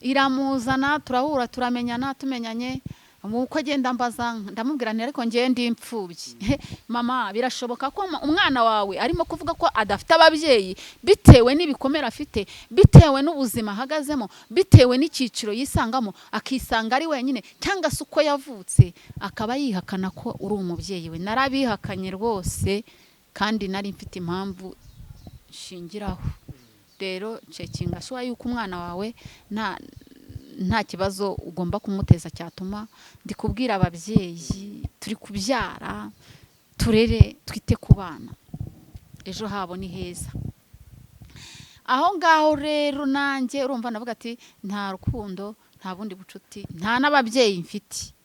iramuzana, turahura turamenyana, tumenyanye uko agenda mbaza, ndamubwira nti ariko ngiye ndi imfubyi. Mama, birashoboka ko umwana wawe arimo kuvuga ko adafite ababyeyi bitewe n'ibikomere afite, bitewe n'ubuzima ahagazemo, bitewe n'ikiciro yisangamo, akisanga ari wenyine, cyangwa se uko yavutse akaba yihakana ko uri umubyeyi we. Narabihakanye rwose, kandi nari mfite impamvu shingiraho. Rero cekinga sho yuko umwana wawe nta kibazo ugomba kumuteza cyatuma ndikubwira ababyeyi turi kubyara, turere, twite ku bana, ejo habo ni heza. Aho ngaho rero nanjye urumva navuga ati nta rukundo, nta bundi bucuti, nta n'ababyeyi mfite,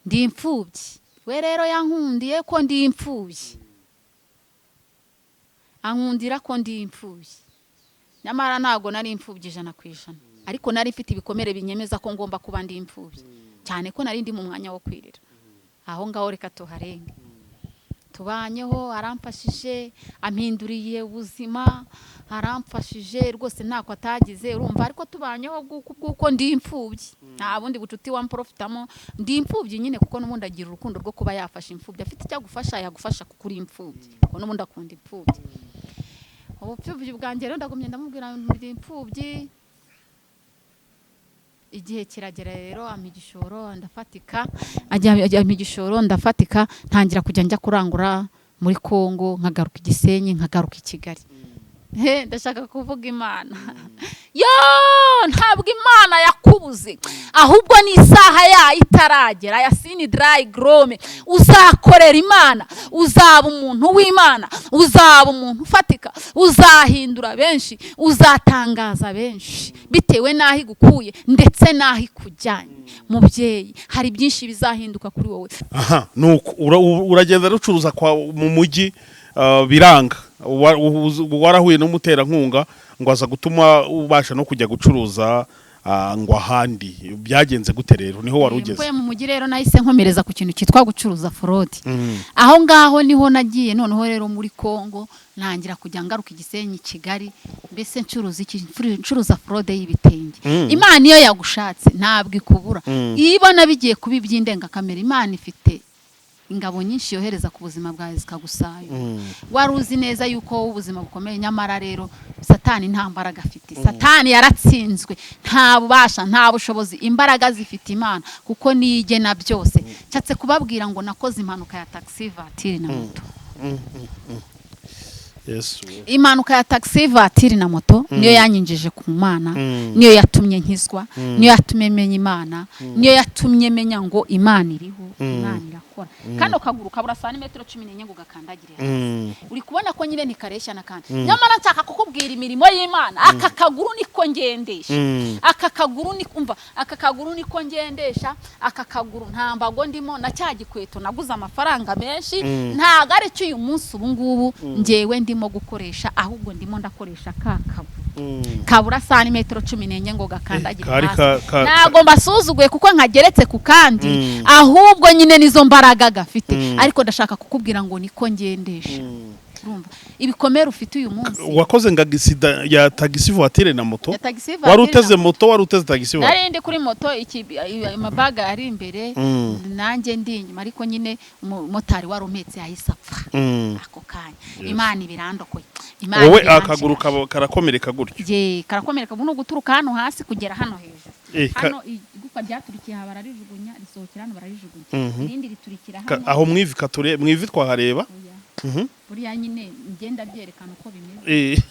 ndi imfubyi. We rero yankundiye ko ndi imfubyi, ankundira ko ndi imfubyi, nyamara ntago nari imfubyi 100%, ariko nari mfite ibikomere binyemeza ko ngomba kuba ndi imfubyi, cyane ko nari ndi mu mwanya wo kwirira. Aho ngaho reka tuharenge. Tubanyeho, aramfashije, ampinduriye ubuzima, aramfashije rwose ntako atagize, urumva. Ariko tubanyeho bw'uko ndi imfubyi, nta bundi bucuti wamprofitamo, ndi imfubyi nyine, kuko n'ubundi agira urukundo rwo kuba yafasha imfubyi. Afite icyo gufasha yagufasha kuko uri imfubyi, kuko n'ubundi akunda imfubyi. Ubupfubyi bwanjye rero ndagumye ndamubwira ndi imfubyi. Igihe kiragera rero amigishoro ndafatika, ajya amigishoro ndafatika, ntangira kujya njya kurangura muri Kongo, nkagaruka Gisenyi, nkagaruka Kigali. Ndashaka kuvuga Imana. Yo, ntabwo Imana yakubuze, ahubwo ni isaha ya itaragera ya sini dry grome. Uzakorera Imana, uzaba umuntu w'Imana, uzaba umuntu ufatika, uzahindura benshi, uzatangaza benshi bitewe naho igukuye ndetse naho ikujyanye. Mubyeyi, hari byinshi bizahinduka kuri wowe. Aha, nuko uragenda rucuruza mu mujyi, biranga. Warahuye n'umuterankunga ngo aza gutuma ubasha no kujya gucuruza ngo ahandi. Byagenze gute rero? Niho wari ugeze? Mvuye mu mujyi rero nahise nkomereza ku kintu cyitwa gucuruza forodi. Aho ngaho niho nagiye, noneho rero muri Kongo nangira kujya ngaruka Gisenyi, Kigali, mbese ncuruza forode y'ibitenge. Imana niyo yagushatse ntabwo ikubura. Ibona bigiye kuba iby'indengakamere, Imana ifite ingabo nyinshi yohereza ku buzima bwawe zikagusayo. Wari uzi neza yuko ubuzima bukomeye, nyamara rero Satani nta mbaraga afite. Satani yaratsinzwe, nta bubasha, nta bushobozi, imbaraga zifite Imana, kuko nigena byose. Cyatse kubabwira ngo nakoze impanuka ya taxi vatiri na moto. Impanuka ya taxi vatiri na moto niyo yanyinjije ku Mana, niyo yatumye nkizwa, niyo yatumye menya Imana, niyo yatumye menya ngo Imana iriho, Imana irakora. Kandi ukaguruka bura santimetero 14 ngo gakandagire hasi. Uri kubona ko nyine nikareshya na kandi. Nyamara nshaka kukubwira imirimo y'Imana, aka kaguru niko ngendesha. Aka kaguru nikumva, aka kaguru niko ngendesha, aka kaguru nta mbago ndimo, na cyagikweto naguza amafaranga menshi, nta gare cy'uyu munsi ubu ngubu ngewe ndimo gukoresha, ahubwo ndimo ndakoresha kakabu. Kabura santimetero 14 ngo gakandagire hasi. Nago mbasuzuguye kuko nkageretse ku kandi, ahubwo nyine nizo mbaraga gafite. Ariko ndashaka kukubwira ngo niko ngendesha. urumva ibikomere ufite uyu munsi. wakoze nga gisida ya taxi voiture na moto Ya taxi voiture wari uteze moto wari uteze taxi voiture nari ndi kuri moto amabaga ari imbere nanjye ndi inyuma ariko nyine motari wari umetse yahise apfa ako kanya. Imana ibirandokoye. wowe akaguru karakomereka gutyo je karakomereka buno guturuka hano hasi kugera hano hejuru. Hano igufa ryaturikiye ha bararijugunya risohokera hano bararijugunya irindi riturikira hano aho mwivi twahareba buriya nyine ngenda byerekana uko bimeze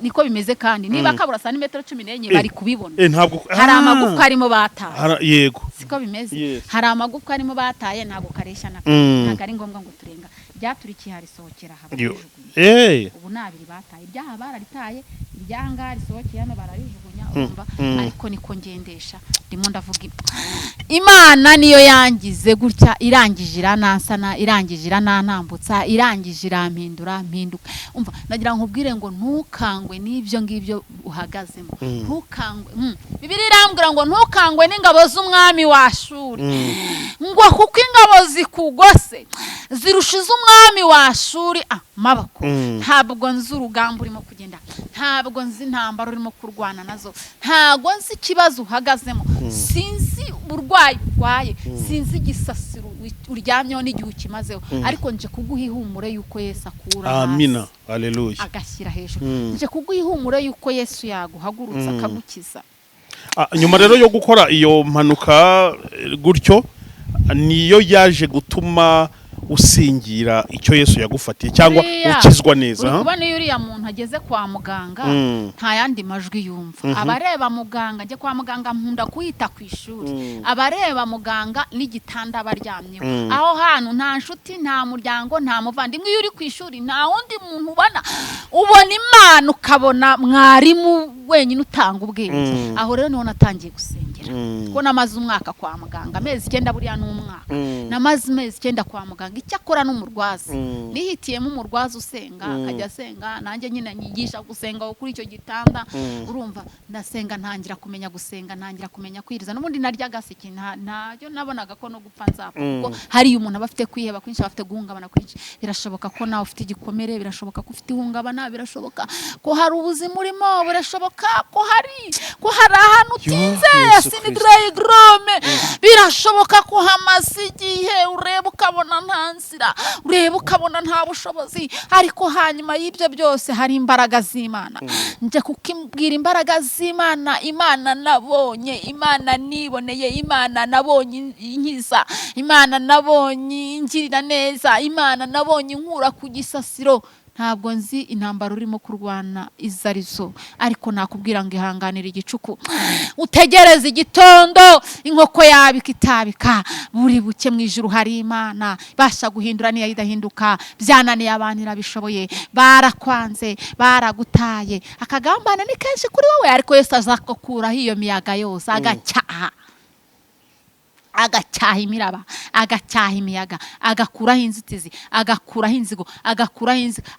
niko bimeze kandi niba kabura santimetero 14 bari kubibona ntabwo hari amagufwa arimo bataye yego siko bimeze hari amagufwa arimo bataye ntabwo karesha ntabwo ari ngombwa ngo turenga ryaturikiye harisohokera haba ubu nabiri bataye ibyaha bararitaye iryanga risohokeye hano bararijugunya urumva ariko niko ngendesha ndimo ndavuga Imana niyo yangize gutya irangije iranansana irangije iranantambutsa irangije irampindura mpinduka umva nagira nkubwire ngo ntukangwe n'ibyo ngibyo uhagazemo ntukangwe Bibiliya irambwira ngo ntukangwe n'ingabo z'umwami wa Ashuri ngo kuko ingabo zikugose zirushiza umwami wa Ashuri amaboko ntabwo nzi urugamba urimo kugenda ntabwo nzi intambara urimo kurwana nazo ntabwo nzi ikibazo uhagazemo sinzi burwayi urwaye sinzi igisasiro uryamyeho n'igihe ukimazeho ariko nje kuguha ihumure yuko Yesu akura amina haleluya agashyira hejuru nje kuguha ihumure yuko Yesu yaguhagurutsa akagukiza. Nyuma rero yo gukora iyo mpanuka gutyo niyo yaje gutuma usingira icyo Yesu yagufatiye cyangwa ukizwa neza. Kubona iyo uriya muntu ageze kwa muganga nta yandi majwi yumva. Abareba muganga ajye kwa muganga nkunda kuyita ku ishuri. Abareba muganga n'igitanda baryamyeho. Aho hantu nta nshuti nta muryango nta muvandimwe. Iyo uri ku ishuri nta wundi muntu ubona Imana ukabona mwarimu wenyine utanga ubwenge. Aho rero niho natangiye gusengera. Ko namaze umwaka kwa muganga amezi 9 buriya n'umwaka. Namaze amezi 9 kwa muganga icyakora n'umurwazi nihitiyemo umurwazi usenga akajya asenga nanjye nyine nyigisha gusenga kuri icyo gitanda urumva ndasenga ntangira kumenya gusenga ntangira kumenya kwiriza n'ubundi narya gasiki ntajyo nabonaga ko no gupfa nzapfa kuko hari umuntu abafite kwiheba kwinshi abafite guhungabana kwinshi birashoboka ko nawe ufite igikomere birashoboka ko ufite ihungabana birashoboka ko hari ubuzima urimo birashoboka ko hari ahantu utinze sinidrayigrome birashoboka ko hamaze igihe ureba ukabona ntanzira ureba ukabona nta bushobozi ariko hanyuma y'ibyo byose hari imbaraga z'Imana nje kukimbwira imbaraga z'Imana Imana nabonye Imana niboneye Imana nabonye inkiza Imana nabonye ingirira neza Imana nabonye inkura ku gisasiro. Ntabwo nzi intambara urimo kurwana izarizo ariko nakubwira ngo ihanganira igicuku utegereze igitondo inkoko yabika itabika buri buke mu ijuru hari Imana basha guhindura niyo idahinduka byananiye abantu irabishoboye barakwanze baragutaye akagambana ni kenshi kuri wowe ariko Yesu azakukuraho iyo miyaga yose agacyaha imiraba agacyaha imiyaga agakuraho inzitizi agakuraho inzigo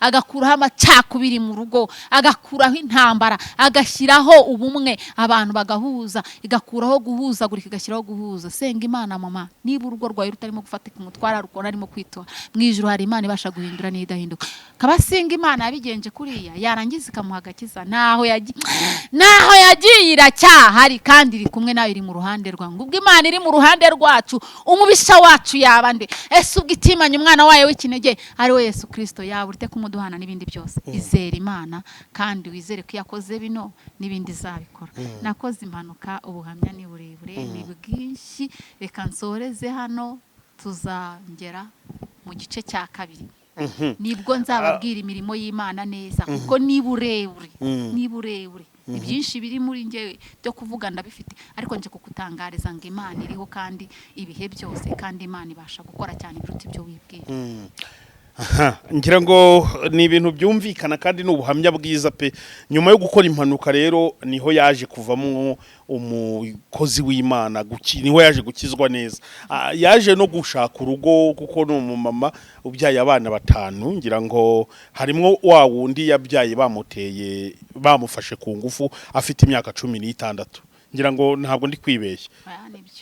agakuraho amacakubiri mu rugo agakuraho intambara agashyiraho ubumwe abantu bagahuza igakuraho guhuzagurika igashyiraho guhuza. Senga Imana mama niba urugo rwawe rutarimo gufatika umutwara rukora arimo kwitora mu ijuru hari Imana ibasha guhindura n'idahinduka. Kabasenga Imana yabigenje kuriya yarangiza ikamuha agakiza naho yagiye iracyahari kandi iri kumwe nawe iri mu ruhande rwawe. Ubwo Imana iri mu ruhande rwacu umubisha wacu yabande ese ubwitimanye umwana wayo w'ikinege ari we Yesu Kristo yaburite kumuduhana n'ibindi byose. Izera Imana kandi wizere ko yakoze bino n'ibindi zabikora. Nakoze impanuka ubuhamya ni burebure ni bwinshi reka nsoreze hano tuzangera mu gice cya kabiri nibwo nzababwira imirimo y'Imana neza kuko ni burebure ibyinshi biri muri ngewe byo kuvuga ndabifite ariko nje kukutangariza ngo Imana iriho kandi ibihe byose kandi Imana ibasha gukora cyane biruta ibyo wibwira. Ngira ngo ni ibintu byumvikana kandi n'ubuhamya bwiza pe. Nyuma yo gukora impanuka rero niho yaje kuvamo umukozi w'Imana niho yaje gukizwa neza. Yaje no gushaka urugo kuko ni umumama ubyaye abana 5 ngira ngo harimo wa wundi yabyaye bamufashe ku ngufu afite imyaka 16 ngira ngo ntabwo ndi kwibeshya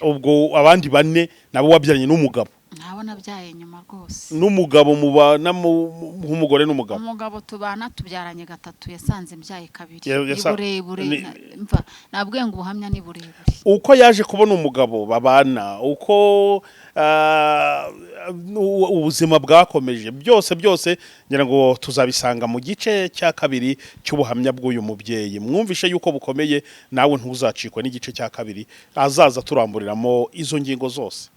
ubwo abandi 4 nabo wabyaranye n'umugabo nabona byaye nyuma rwose. N'umugabo mubana nk'umugore n'umugabo? Umugabo tubana tubyaranye gatatu, yasanze mbyaye kabiri. Burebure mva nabwiye ngo ubuhamya ni burebure. Uko yaje kubona umugabo babana, uko ubuzima bwakomeje, byose ngira ngo tuzabisanga mu gice cya kabiri cy'ubuhamya bw'uyu mubyeyi. Mwumvishe yuko bukomeye, nawe ntuzacikwe n'igice cya kabiri azaza turamburiramo izo ngingo zose.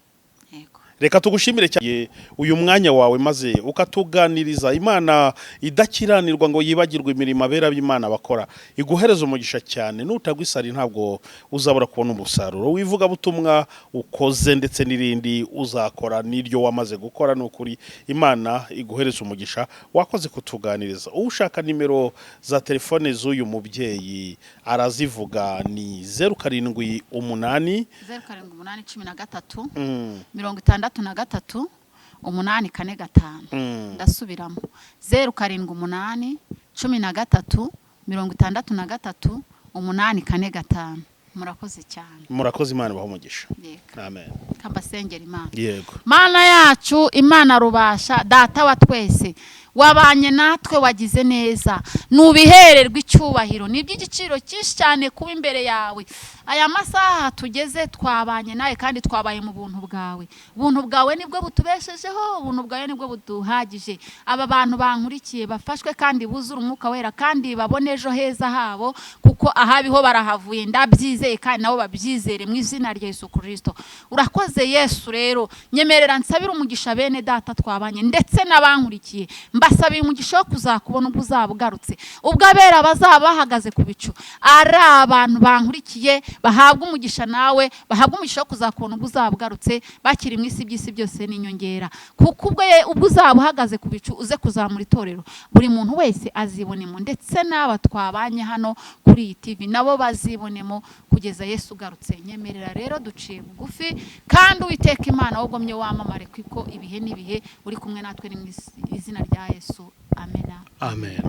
Reka tugushimire cyane uyu mwanya wawe maze ukatuganiriza. Imana idakiranirwa ngo yibagirwe imirimo abera b'Imana bakora, iguhereza umugisha cyane. Nutagwisari ntabwo uzabura kubona umusaruro wivuga butumwa ukoze, ndetse n'irindi uzakora n'iryo wamaze gukora. N'ukuri Imana iguhereza umugisha. Wakoze kutuganiriza. Ushaka nimero za telefone z'uyu mubyeyi arazivuga, ni 078 078 13 845. Ndasubiramo 078 13 845. Murakoze cyane. Murakoze, Imana baho umugisha. Amen. Kambasengera Imana. Yego. Mana yacu, Imana rubasha, data wa twese, wabanye natwe, wagize neza, nubihererwa icyubahiro. Niby'igiciro cyinshi cyane kuba imbere yawe. Aya masaha tugeze twabanye nawe kandi twabaye mu buntu bwawe. Ubuntu bwawe nibwo butubeshejeho, ubuntu bwawe nibwo buduhagije. Aba bantu bankurikiye bafashwe kandi buzura umwuka wera, kandi babone ejo heza habo, kuko ahabiho barahavuye. Ndabyizeye kandi nabo babyizere mu izina rya Yesu Kristo. Urakoze Yesu. Rero nyemerera nsabira umugisha bene data twabanye ndetse n'abankurikiye. Mbasabiye umugisha wo kuzakubona ubwo uzabugarutse, ubwo abera bazaba bahagaze ku bicu. Ari abantu bankurikiye bahabwa umugisha, nawe bahabwa umugisha wo kuzakubona ubwo uzabugarutse, bakiri mu isi by'isi byose n'inyongera. Kuko ubwo uzaba uhagaze ku bicu uze kuzamura itorero, buri muntu wese azibonemo, ndetse n'aba twabanye hano kuri iyi TV nabo bazibonemo kugeza Yesu ugarutse. Nyemerera rero duciye bugufi, kandi Uwiteka Imana wogomye wamamare, kuko ibihe n'ibihe uri kumwe natwe, ni mu izina rya Yesu. Amen.